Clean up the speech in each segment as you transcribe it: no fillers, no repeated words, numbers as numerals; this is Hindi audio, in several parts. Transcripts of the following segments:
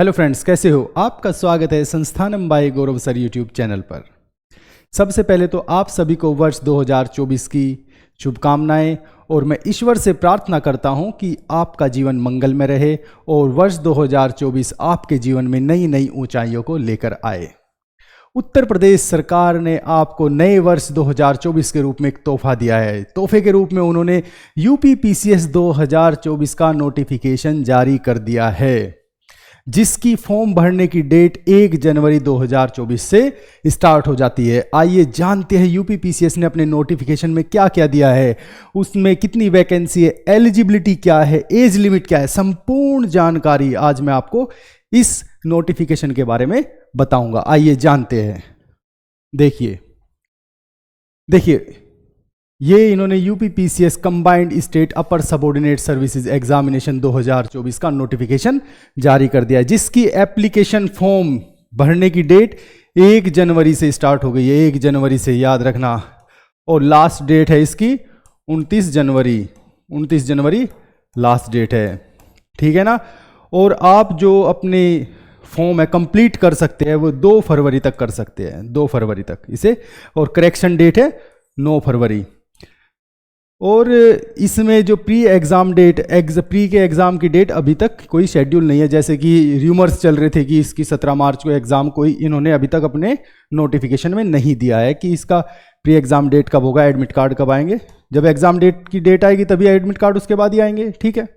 हेलो फ्रेंड्स, कैसे हो? आपका स्वागत है संस्थानम बाय गौरव सर यूट्यूब चैनल पर। सबसे पहले तो आप सभी को वर्ष 2024 की शुभकामनाएं और मैं ईश्वर से प्रार्थना करता हूं कि आपका जीवन मंगल में रहे और वर्ष 2024 आपके जीवन में नई नई ऊंचाइयों को लेकर आए। उत्तर प्रदेश सरकार ने आपको नए वर्ष 2024 के रूप में एक तोहफा दिया है। तोहफे के रूप में उन्होंने यूपी पीसीएस 2024 का नोटिफिकेशन जारी कर दिया है, जिसकी फॉर्म भरने की डेट 1 जनवरी 2024 से स्टार्ट हो जाती है। आइए जानते हैं यूपी पीसीएस ने अपने नोटिफिकेशन में क्या क्या दिया है, उसमें कितनी वैकेंसी है, एलिजिबिलिटी क्या है, एज लिमिट क्या है। संपूर्ण जानकारी आज मैं आपको इस नोटिफिकेशन के बारे में बताऊंगा। आइए जानते हैं। देखिए ये इन्होंने यूपी पीसीएस कंबाइंड स्टेट अपर सबऑर्डिनेट सर्विसेज एग्जामिनेशन 2024 का नोटिफिकेशन जारी कर दिया है, जिसकी एप्लीकेशन फॉर्म भरने की डेट 1 जनवरी से स्टार्ट हो गई है। 1 जनवरी से याद रखना, और लास्ट डेट है इसकी 29 जनवरी लास्ट डेट है, ठीक है ना। और आप जो अपने फॉर्म है कंप्लीट कर सकते हैं वो 2 फरवरी तक कर सकते हैं, 2 फरवरी तक इसे, और करेक्शन डेट है 9 फरवरी। और इसमें जो प्री के एग्ज़ाम की डेट अभी तक कोई शेड्यूल नहीं है, जैसे कि र्यूमर्स चल रहे थे कि इसकी 17 मार्च को एग्ज़ाम, कोई इन्होंने अभी तक अपने नोटिफिकेशन में नहीं दिया है कि इसका प्री एग्ज़ाम डेट कब होगा, एडमिट कार्ड कब आएंगे। जब एग्ज़ाम डेट की डेट आएगी तभी एडमिट कार्ड उसके बाद ही आएंगे, ठीक है।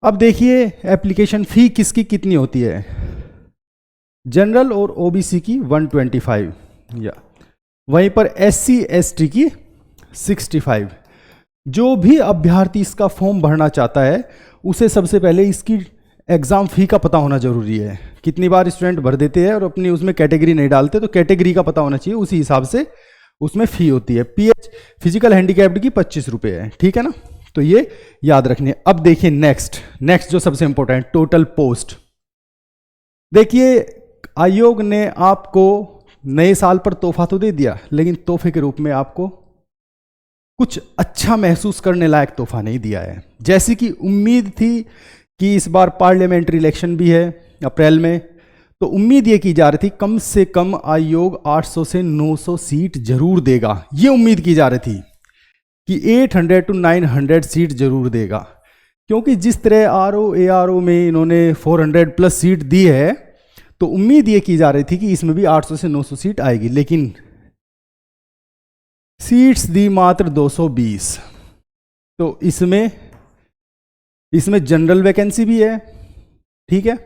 अब देखिए एप्लीकेशन फ़ी किसकी कितनी होती है। जनरल और ओबीसी की 125 या वहीं पर SC ST की 65। जो भी अभ्यर्थी इसका फॉर्म भरना चाहता है उसे सबसे पहले इसकी एग्ज़ाम फ़ी का पता होना जरूरी है। कितनी बार स्टूडेंट भर देते हैं और अपनी उसमें कैटेगरी नहीं डालते, तो कैटेगरी का पता होना चाहिए, उसी हिसाब से उसमें फ़ी होती है। PH फिजिकल हैंडीकैप्ड की 25 रुपये है, ठीक है ना। तो ये याद रखने। अब देखिए नेक्स्ट जो सबसे इंपॉर्टेंट, टोटल पोस्ट। देखिए आयोग ने आपको नए साल पर तोहफा तो दे दिया, लेकिन तोहफे के रूप में आपको कुछ अच्छा महसूस करने लायक तोहफा नहीं दिया है। जैसी कि उम्मीद थी कि इस बार पार्लियामेंट्री इलेक्शन भी है अप्रैल में, तो उम्मीद ये की जा रही थी कम से कम आयोग 800 से 900 सीट जरूर देगा। ये उम्मीद की जा रही थी कि 800 to 900 सीट जरूर देगा, क्योंकि जिस तरह ARO में इन्होंने 400 प्लस सीट दी है, तो उम्मीद ये की जा रही थी कि इसमें भी 800 से 900 सीट आएगी, लेकिन सीट्स दी मात्र 220। तो इसमें जनरल वैकेंसी भी है, ठीक है,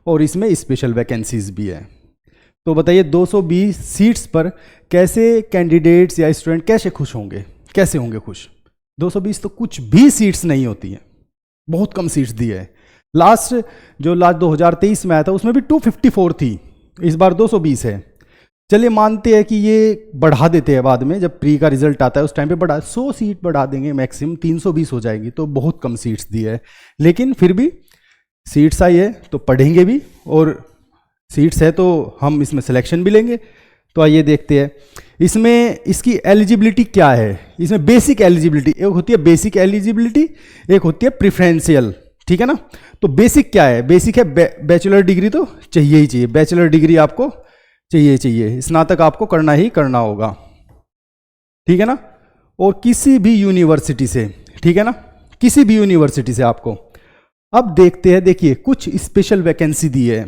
और इसमें स्पेशल वैकेंसीज भी है। तो बताइए 220 सीट्स पर कैसे कैंडिडेट्स या स्टूडेंट कैसे होंगे खुश। 220 तो कुछ भी सीट्स नहीं होती हैं, बहुत कम सीट्स दी है। लास्ट 2023 में आया था उसमें भी 254 थी, इस बार 220 है। चलिए मानते हैं कि ये बढ़ा देते हैं बाद में, जब प्री का रिजल्ट आता है उस टाइम पे 100 सीट बढ़ा देंगे, मैक्सिमम 320 हो जाएगी, तो बहुत कम सीट्स दी है। लेकिन फिर भी सीट्स आई है तो पढ़ेंगे भी, और सीट्स है तो हम इसमें सिलेक्शन भी लेंगे। तो आइए देखते हैं इसमें इसकी एलिजिबिलिटी क्या है। इसमें बेसिक एलिजिबिलिटी एक होती है, बेसिक एलिजिबिलिटी एक होती है प्रिफरेंशियल, ठीक है ना। तो बेसिक क्या है? बेसिक है बैचलर डिग्री तो चाहिए ही चाहिए, बैचलर डिग्री आपको चाहिए, स्नातक आपको करना ही करना होगा, ठीक है ना। और किसी भी यूनिवर्सिटी से, ठीक है ना, किसी भी यूनिवर्सिटी से आपको। अब देखते हैं, देखिए कुछ स्पेशल वैकेंसी दी है।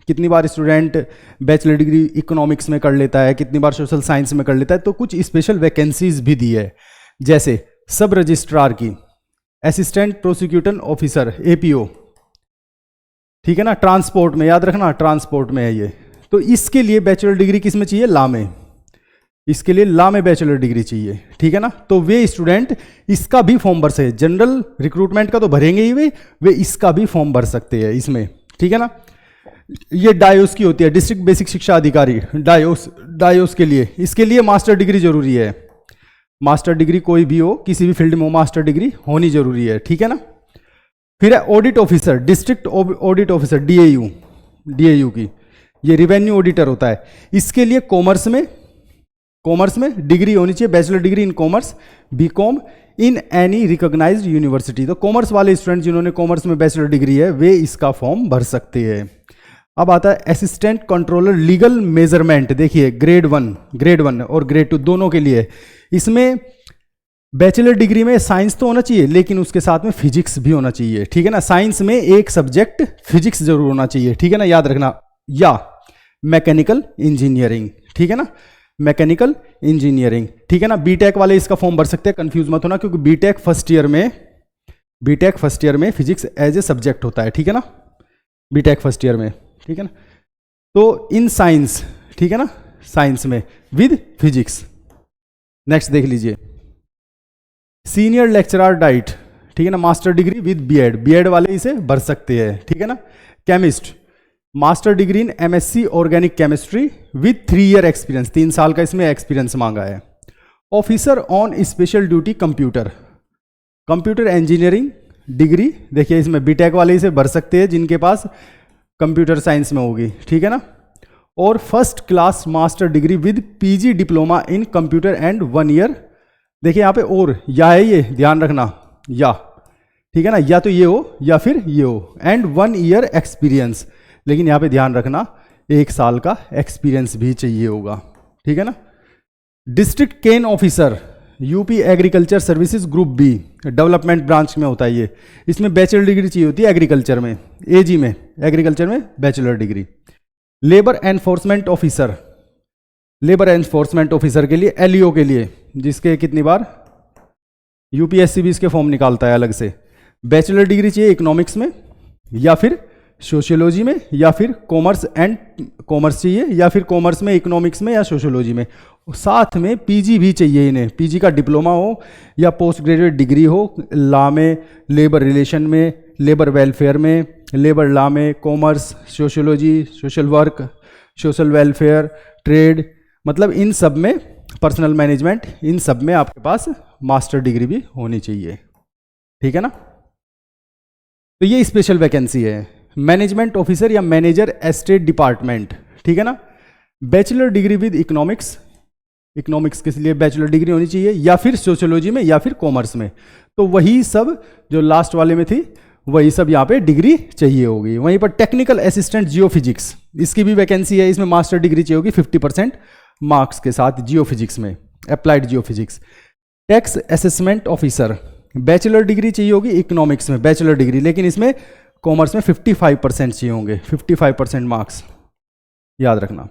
कितनी बार स्टूडेंट बैचलर डिग्री इकोनॉमिक्स में कर लेता है, कितनी बार सोशल साइंस में कर लेता है, तो कुछ स्पेशल वैकेंसीज भी दी है, जैसे सब रजिस्ट्रार की, असिस्टेंट प्रोसिक्यूटर ऑफिसर APO, ठीक है ना। ट्रांसपोर्ट में, याद रखना ट्रांसपोर्ट में है ये। तो इसके लिए बैचलर डिग्री किस में चाहिए? लॉ में। इसके लिए लॉ में बैचलर डिग्री चाहिए, ठीक है ना। तो वे स्टूडेंट इसका भी फॉर्म भर सकते, जनरल रिक्रूटमेंट का तो भरेंगे ही वे इसका भी फॉर्म भर सकते हैं इसमें, ठीक है ना। ये डायोस की होती है, डिस्ट्रिक्ट बेसिक शिक्षा अधिकारी, डायोस के लिए, इसके लिए मास्टर डिग्री जरूरी है। मास्टर डिग्री कोई भी हो, किसी भी फील्ड में मास्टर डिग्री होनी जरूरी है, ठीक है ना। फिर है audit officer, district audit officer DAU की, ये रिवेन्यू ऑडिटर होता है। इसके लिए कॉमर्स में डिग्री होनी चाहिए, bachelor degree in commerce, BCom in any recognised university. तो कॉमर्स वाले स्टूडेंट जिन्होंने कॉमर्स में बैचलर डिग्री है वे इसका फॉर्म भर सकते हैं। अब आता है असिस्टेंट कंट्रोलर लीगल मेजरमेंट। देखिए ग्रेड 1 और ग्रेड 2 दोनों के लिए इसमें बैचलर डिग्री में साइंस तो होना चाहिए, लेकिन उसके साथ में फिजिक्स भी होना चाहिए, ठीक है ना। साइंस में एक सब्जेक्ट फिजिक्स जरूर होना चाहिए, ठीक है ना, याद रखना। या मैकेनिकल इंजीनियरिंग, ठीक है ना, मैकेनिकल इंजीनियरिंग, ठीक है ना। बीटेक वाले इसका फॉर्म भर सकते हैं, कंफ्यूज मत होना, क्योंकि बीटेक फर्स्ट ईयर में फिजिक्स एज ए सब्जेक्ट होता है, ठीक है ना, बीटेक फर्स्ट ईयर में, ठीक है ना। तो इन साइंस, ठीक है ना, साइंस में विद फिजिक्स। नेक्स्ट देख लीजिए, सीनियर लेक्चरर डाइट, ठीक है ना, मास्टर डिग्री विद बीएड वाले इसे भर सकते हैं, ठीक है ना। Chemist, master degree in MSc organic chemistry with 3 year experience, 3 साल का इसमें एक्सपीरियंस मांगा है। Officer on special duty computer engineering degree, देखिए इसमें बीटेक वाले इसे भर सकते हैं जिनके पास कंप्यूटर साइंस में होगी, ठीक है ना। और first class master degree with PG diploma in computer and 1 year, देखिए यहाँ पे और या है, ये ध्यान रखना, या, ठीक है ना, या तो ये हो या फिर ये हो, एंड 1 ईयर एक्सपीरियंस, लेकिन यहाँ पे ध्यान रखना 1 साल का एक्सपीरियंस भी चाहिए होगा, ठीक है ना। District cane officer UP agriculture services group B, development branch में होता है ये, इसमें बैचलर डिग्री चाहिए होती है एग्रीकल्चर में, एजी में, एग्रीकल्चर में bachelor degree. Labour enforcement officer के लिए, एलईओ के लिए, जिसके कितनी बार यूपीएससी भी इसके फॉर्म निकालता है अलग से, बैचलर डिग्री चाहिए इकोनॉमिक्स में या फिर सोशियोलॉजी में या फिर कॉमर्स चाहिए, या फिर कॉमर्स में, इकोनॉमिक्स में या सोशियोलॉजी में। साथ में पीजी भी चाहिए इन्हें, पीजी का डिप्लोमा हो या पोस्ट ग्रेजुएट डिग्री हो, लॉ में, लेबर रिलेशन में, लेबर वेलफेयर में, लेबर लॉ में, commerce, sociology, social work, social welfare, trade, मतलब इन सब में, पर्सनल मैनेजमेंट, इन सब में आपके पास मास्टर डिग्री भी होनी चाहिए, ठीक है ना। तो ये स्पेशल वैकेंसी है, मैनेजमेंट ऑफिसर या मैनेजर एस्टेट डिपार्टमेंट, ठीक है ना। बैचलर डिग्री विद इकोनॉमिक्स के लिए बैचलर डिग्री होनी चाहिए, या फिर सोशियोलॉजी में या फिर कॉमर्स में। तो वही सब जो लास्ट वाले में थी वही सब यहाँ पे डिग्री चाहिए होगी। वहीं पर टेक्निकल असिस्टेंट जियोफिजिक्स, इसकी भी वैकेंसी है, इसमें मास्टर डिग्री चाहिए होगी 50% मार्क्स के साथ जियोफिजिक्स में, applied geophysics. Tax assessment officer, bachelor degree चाहिए होगी इकोनॉमिक्स में, बैचलर डिग्री, लेकिन इसमें कॉमर्स में 55% चाहिए होंगे, 55% मार्क्स, याद रखना,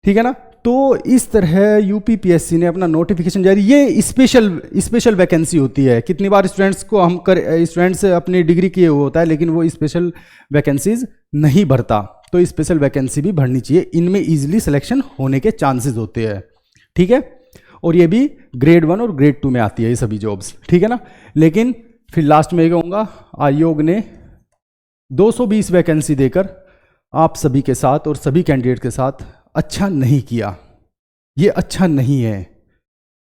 ठीक है ना। तो इस तरह यूपीपीएससी ने अपना नोटिफिकेशन जारी, ये स्पेशल वैकेंसी होती है। कितनी बार स्टूडेंट्स अपनी डिग्री किए हुए होता है, लेकिन वो स्पेशल वैकेंसीज नहीं भरता, तो स्पेशल वैकेंसी भी भरनी चाहिए, इनमें इजीली सिलेक्शन होने के चांसेस होते हैं, ठीक है। और ये भी ग्रेड 1 और ग्रेड 2 में आती है ये सभी जॉब्स, ठीक है ना। लेकिन फिर लास्ट में ये कहूँगा, आयोग ने 220 वैकेंसी देकर आप सभी के साथ और सभी कैंडिडेट के साथ अच्छा नहीं किया, ये अच्छा नहीं है।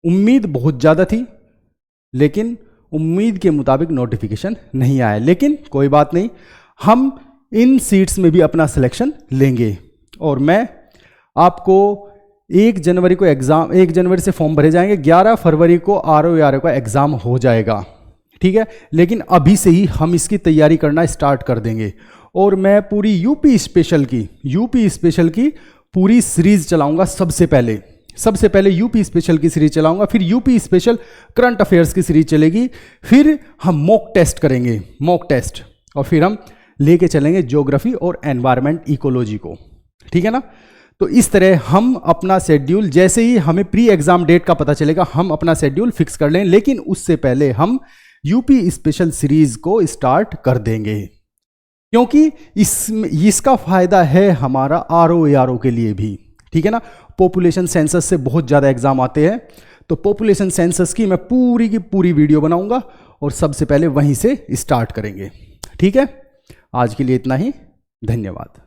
उम्मीद बहुत ज़्यादा थी, लेकिन उम्मीद के मुताबिक नोटिफिकेशन नहीं आया, लेकिन कोई बात नहीं, हम इन सीट्स में भी अपना सिलेक्शन लेंगे। और मैं आपको 1 जनवरी को एग्ज़ाम, 1 जनवरी से फॉर्म भरे जाएंगे, 11 फरवरी को आरओ का एग्ज़ाम हो जाएगा, ठीक है। लेकिन अभी से ही हम इसकी तैयारी करना स्टार्ट कर देंगे, और मैं पूरी यूपी स्पेशल की पूरी सीरीज चलाऊंगा। सबसे पहले यूपी स्पेशल की सीरीज चलाऊंगा, फिर यूपी स्पेशल करंट अफेयर्स की सीरीज चलेगी, फिर हम मॉक टेस्ट करेंगे, और फिर हम लेके चलेंगे ज्योग्राफी और एनवायरनमेंट इकोलॉजी को, ठीक है ना। तो इस तरह हम अपना शेड्यूल, जैसे ही हमें प्री एग्जाम डेट का पता चलेगा, हम अपना शेड्यूल फिक्स कर लें, लेकिन उससे पहले हम यूपी स्पेशल सीरीज को स्टार्ट कर देंगे, क्योंकि इसका फायदा है हमारा आरओ के लिए भी, ठीक है ना। पॉपुलेशन सेंसस से बहुत ज़्यादा एग्जाम आते हैं, तो पॉपुलेशन सेंसस की मैं पूरी की पूरी वीडियो बनाऊंगा, और सबसे पहले वहीं से स्टार्ट करेंगे, ठीक है। आज के लिए इतना ही, धन्यवाद।